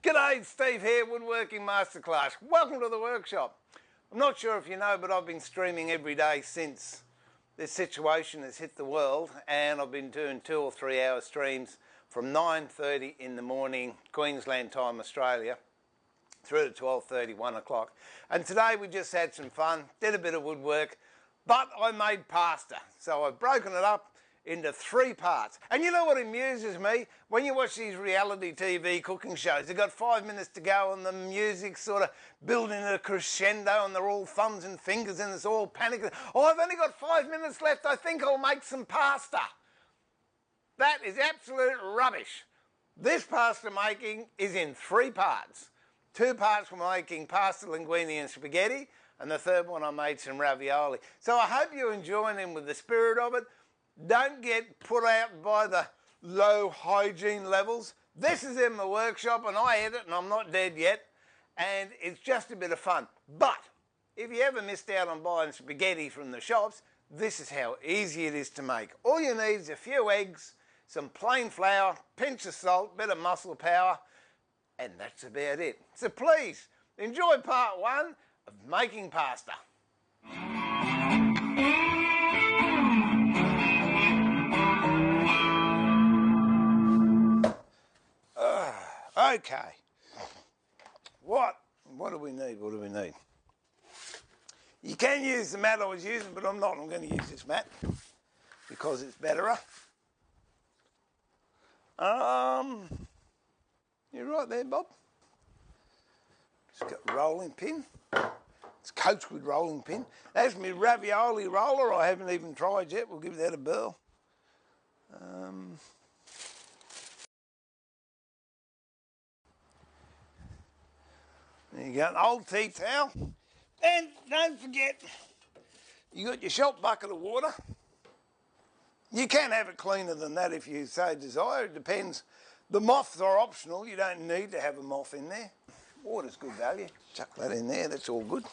G'day, Steve here, Woodworking Masterclass. Welcome to the workshop. I'm not sure if you know, but I've been streaming every day since this situation has hit the world, and I've been doing 2 or 3 hour streams from 9:30 in the morning, Queensland time, Australia, through to 12:30, 1 o'clock. And today we just had some fun, did a bit of woodwork, but I made pasta. So I've broken it up into 3 parts. And you know what amuses me? When you watch these reality TV cooking shows, they've got 5 minutes to go and the music's sort of building a crescendo and they're all thumbs and fingers and it's all panic. Oh, I've only got 5 minutes left. I think I'll make some pasta. That is absolute rubbish. This pasta making is in 3 parts. 2 parts for making pasta, linguine and spaghetti, and the third one I made some ravioli. So I hope you're enjoying them with the spirit of it. Don't get put out by the low hygiene levels. This is in my workshop and I edit and I'm not dead yet, and it's just a bit of fun. But if you ever missed out on buying spaghetti from the shops, this is how easy it is to make. All you need is a few eggs, some plain flour, pinch of salt, bit of muscle power, and that's about it. So please enjoy part 1 of making pasta. Okay, what do we need? What do we need? You can use the mat I was using, but I'm not. I'm going to use this mat because it's better. You're right there, Bob. It's got rolling pin. It's coached with rolling pin. That's my ravioli roller. I haven't even tried yet. We'll give that a whirl. There you go, an old tea towel. And don't forget, you got your shop bucket of water. You can have it cleaner than that if you so desire. It depends. The moths are optional. You don't need to have a moth in there. Water's good value. Chuck that in there, that's all good.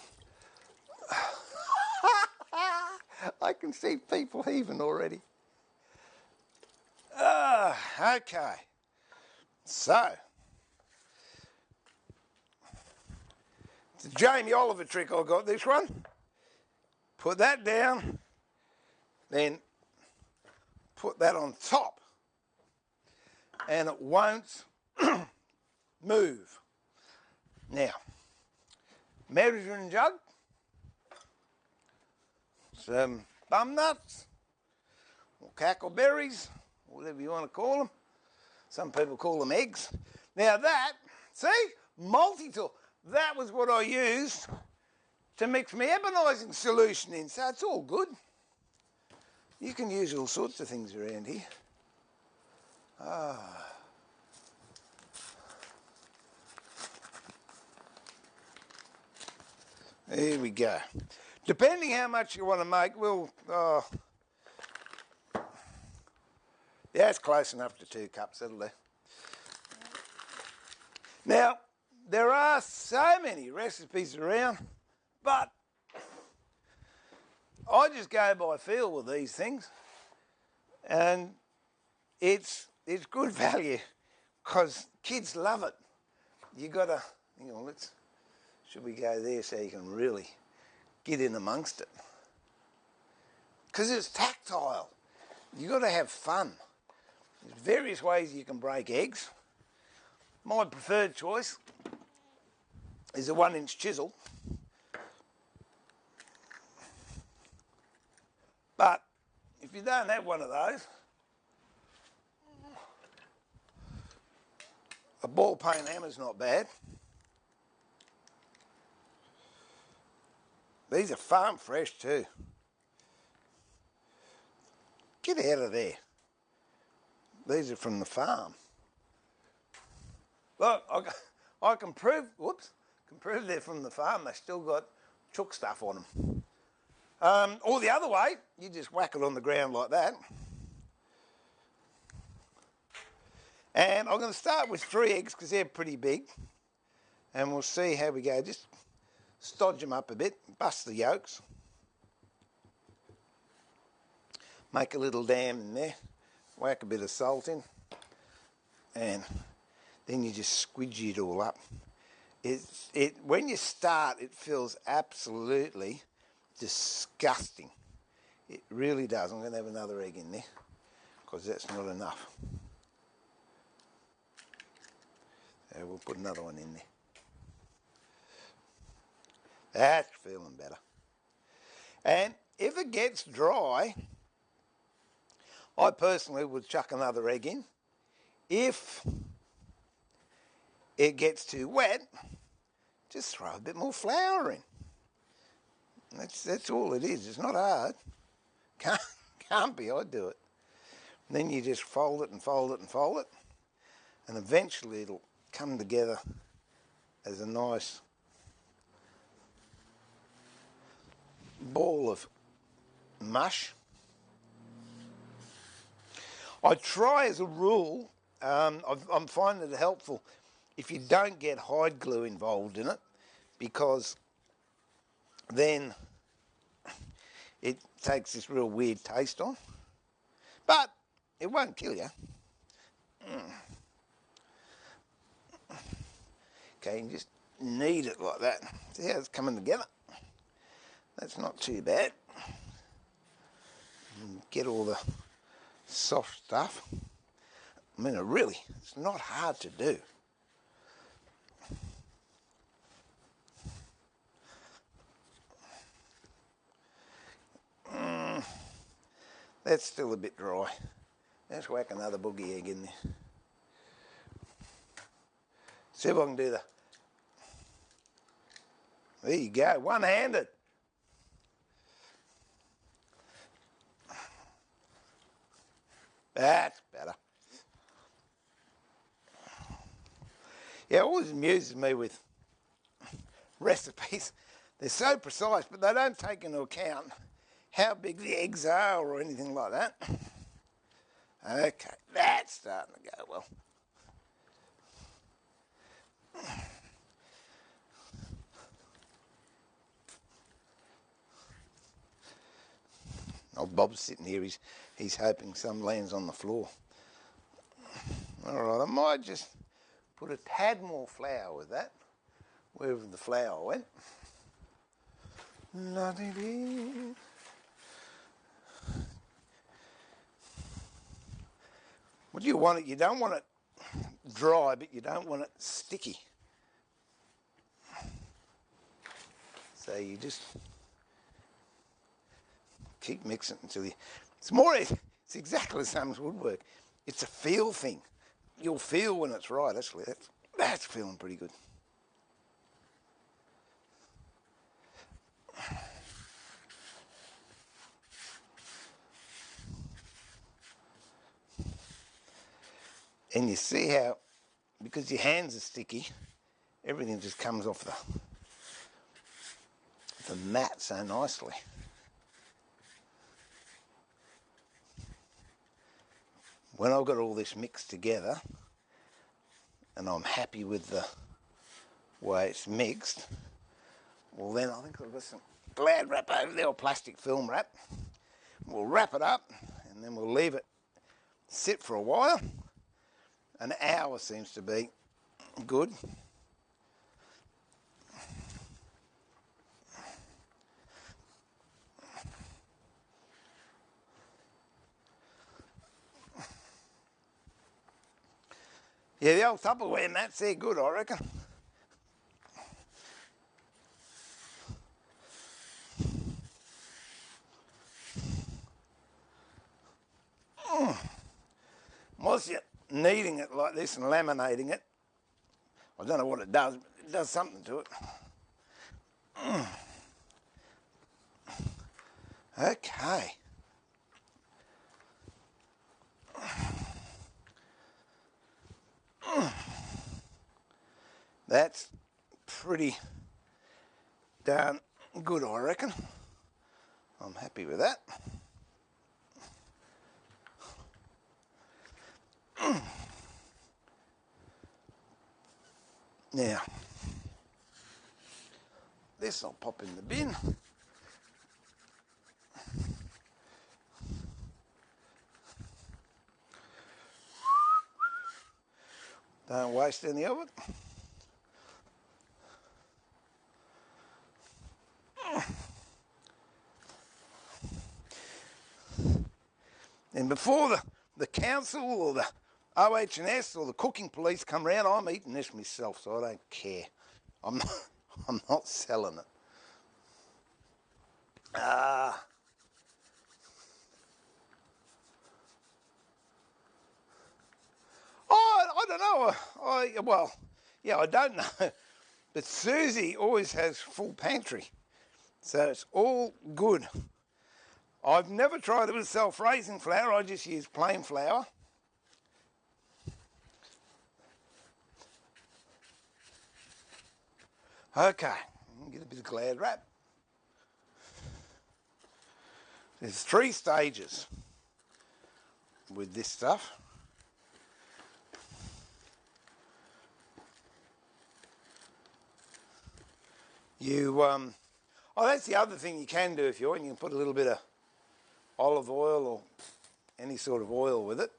I can see people heaving already. Okay. So, it's a Jamie Oliver trick I got this one. Put that down, then put that on top, and it won't move. Now, measuring jug, some bum nuts, or cackleberries, whatever you want to call them. Some people call them eggs. Now that, see, multi-tool. That was what I used to mix my ebonising solution in, so it's all good. You can use all sorts of things around here. There we go. Depending how much you want to make, yeah, it's close enough to 2 cups, that'll do. Now, there are so many recipes around, but I just go by feel with these things, and it's good value because kids love it. You gotta, hang on, should we go there so you can really get in amongst it? Because it's tactile. You got to have fun. There's various ways you can break eggs. My preferred choice is a 1-inch chisel. But if you don't have one of those, a ball peen hammer's not bad. These are farm fresh too. Get out of there. These are from the farm. Look, I can prove, they're from the farm. They still got chook stuff on them. Or the other way, you just whack it on the ground like that. And I'm going to start with 3 eggs because they're pretty big. And we'll see how we go. Just stodge them up a bit, bust the yolks. Make a little dam in there. Whack a bit of salt in. And then you just squidgy it all up. When you start, it feels absolutely disgusting. It really does. I'm going to have another egg in there because that's not enough. So we'll put another one in there. That's feeling better. And if it gets dry, I personally would chuck another egg in. If it gets too wet, just throw a bit more flour in. That's all it is. It's not hard. Can't be. I'd do it. And then you just fold it and fold it and fold it, and eventually it'll come together as a nice ball of mush. I try as a rule, I'm finding it helpful if you don't get hide glue involved in it, because then it takes this real weird taste on. But it won't kill you. Okay, you just knead it like that. See how it's coming together? That's not too bad. Get all the soft stuff. I mean, it's not hard to do. That's still a bit dry. Let's whack another boogie egg in there. See if I can do that. There you go, one-handed. That's better. Yeah, it always amuses me with recipes. They're so precise, but they don't take into account how big the eggs are or anything like that. Okay, that's starting to go well. Old Bob's sitting here, he's hoping some lands on the floor. Alright, I might just put a tad more flour with that, wherever the flour went. What do you want it? You don't want it dry, but you don't want it sticky. So you just keep mixing until you... It's exactly the same as woodwork. It's a feel thing. You'll feel when it's right, actually. That's feeling pretty good. And you see how, because your hands are sticky, everything just comes off the mat so nicely. When I've got all this mixed together and I'm happy with the way it's mixed, well then I think I've got some Glad wrap over there, or plastic film wrap. We'll wrap it up and then we'll leave it sit for a while. An hour seems to be good. Yeah, the old Tupperware mats, they're good, I reckon. Whilst you're kneading it like this and laminating it, I don't know what it does, but it does something to it. Okay. That's pretty darn good, I reckon. I'm happy with that. Now, this I'll pop in the bin. Don't waste any of it. And before the council or the OH&S or the cooking police come round, I'm eating this myself, so I don't care. I'm not selling it. I don't know. I don't know. But Susie always has full pantry, so it's all good. I've never tried it with self-raising flour. I just use plain flour. Okay, get a bit of Glad wrap. There's 3 stages with this stuff. That's the other thing you can do if you want. You can put a little bit of olive oil or any sort of oil with it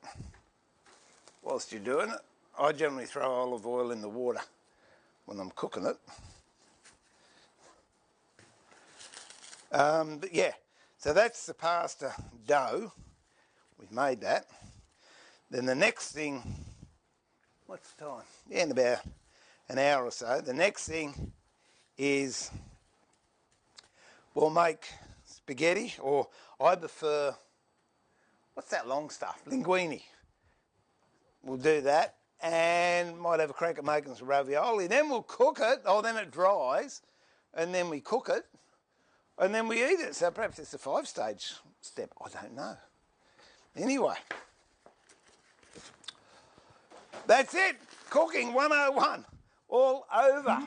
whilst you're doing it. I generally throw olive oil in the water when I'm cooking it. But yeah, so that's the pasta dough. We've made that. Then the next thing, what's the time? Yeah, in about an hour or so. The next thing is we'll make spaghetti, or I prefer, what's that long stuff? Linguine. We'll do that, and might have a crack at making some ravioli. Then we'll cook it. Oh, then it dries, and then we cook it, and then we eat it. So perhaps it's a 5-stage step. I don't know. Anyway, that's it. Cooking 101. All over.